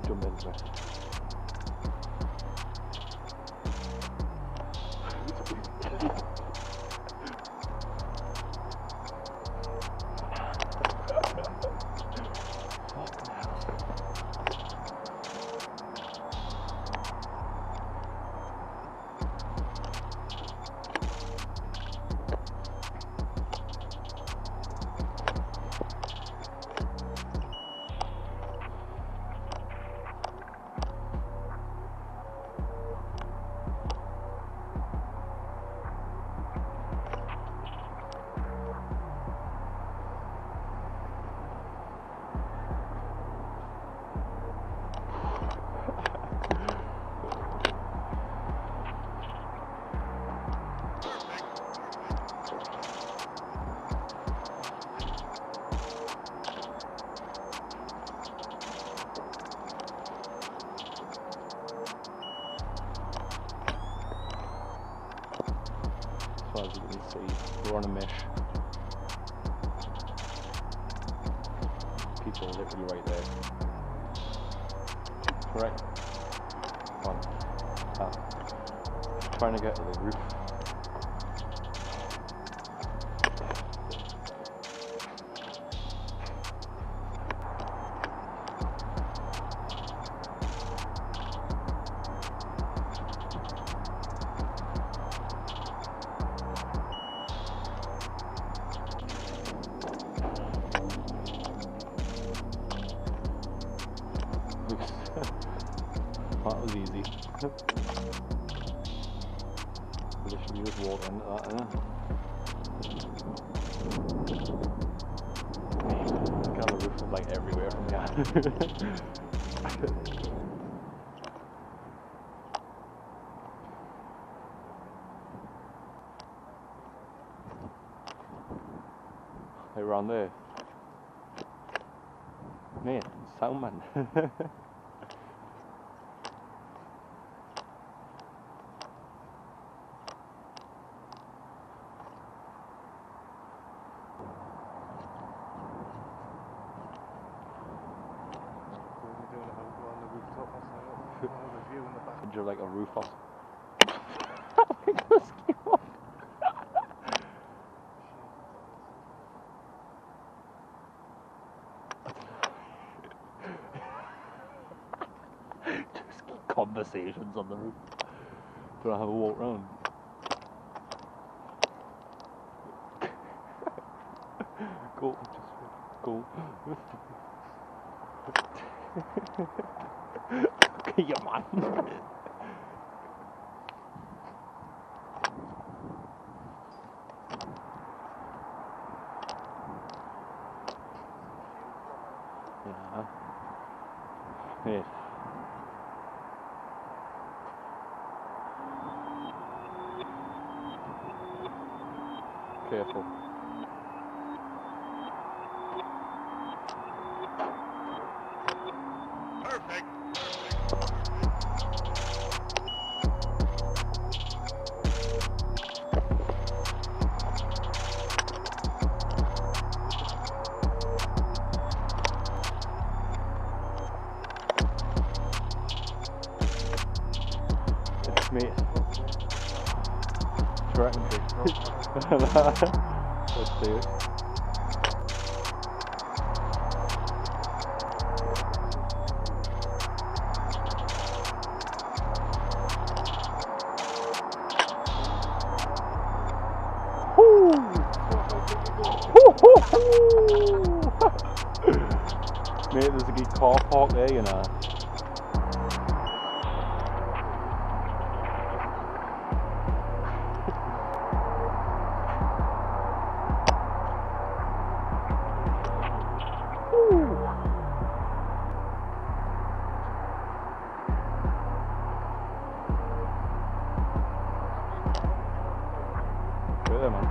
jump into it. As you can see, we're on a mesh. People are literally right there. Correct. One. Trying to get to the roof. That was easy. Literally just walk into that, Kind of the roof is like everywhere from here. Hey, around there. Man, sound man. You're like a rooftop. Just conversations on the roof. Do I have a walk round? Go, just go. Okay, your man. Yeah. Yes. Careful. Perfect. Mate. Correct. Let's do it. Mate, there's a good car park there, you know. Right there, man.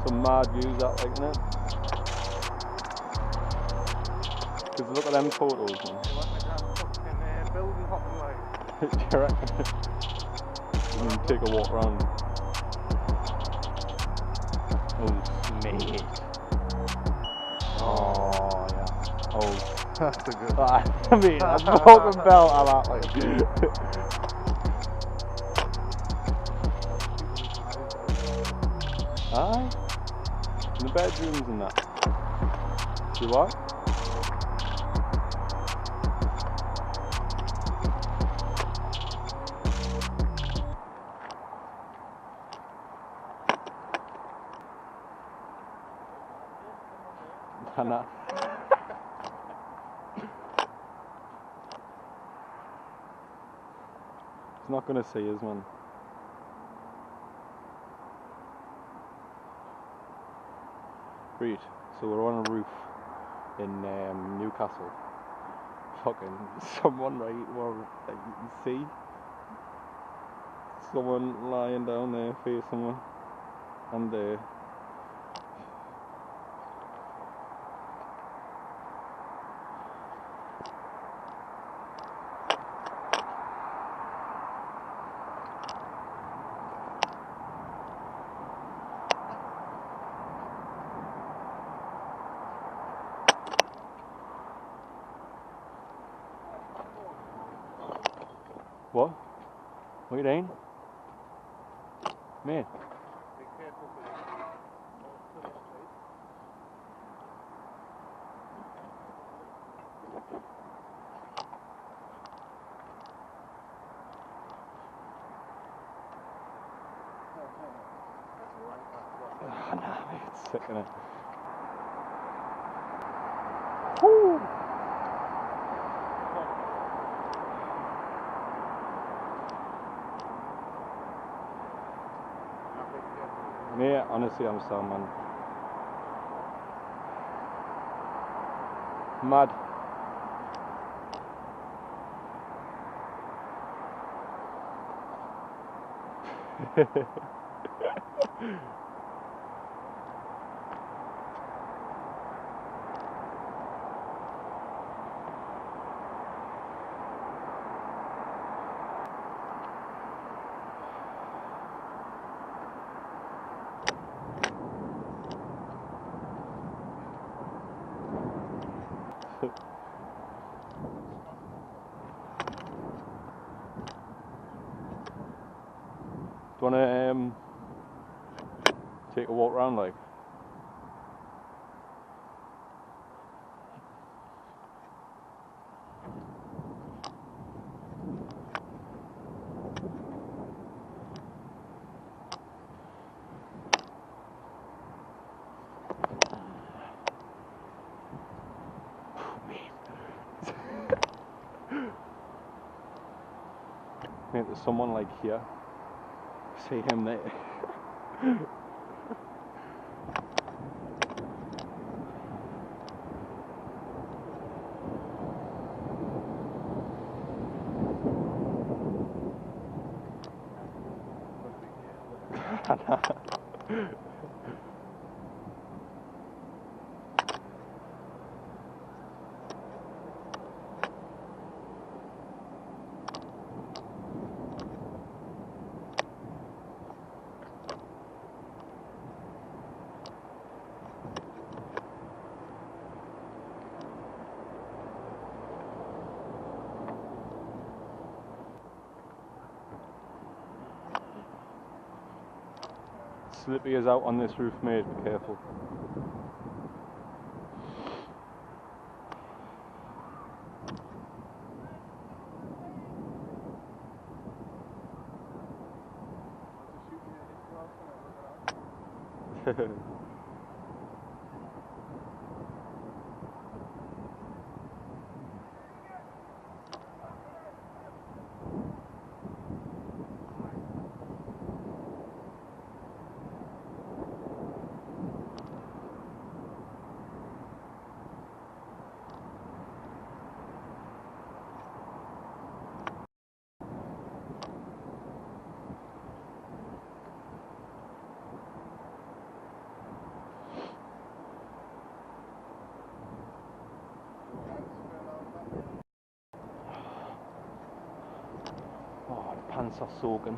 Some mad views that, like, innit? Because look at them photos, man. You want me to have fucking building hopping like? Do you reckon? We can take a walk around. Oh, mate. Oh, yeah. Oh. That's a good. I mean, that's fucking belt I like. Aye. In the bedrooms and that. You what? Nah. He's not gonna see us, man. Right, so we're on a roof in Newcastle. Fucking someone, right, well, like, you can see someone lying down there facing me, and what? What are you doing? Mate. Be careful with Nah, mate, it's sick, innit? Woo! Mate, honestly, I'm so, man. Mad. Do you wanna take a walk around, like? Mate, there's someone like here. See him there. Slippy is out on this roof, mate, be careful. pants are soaking.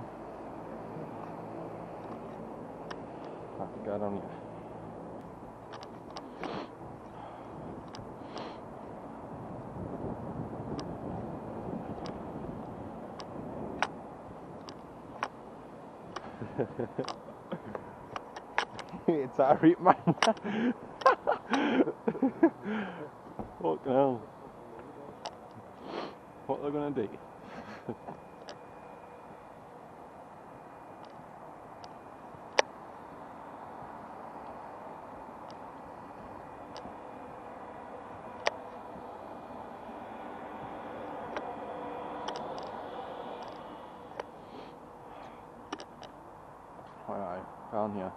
I have to go down here. It's alright, man. Fucking hell. What are they gonna do? Aye, down here.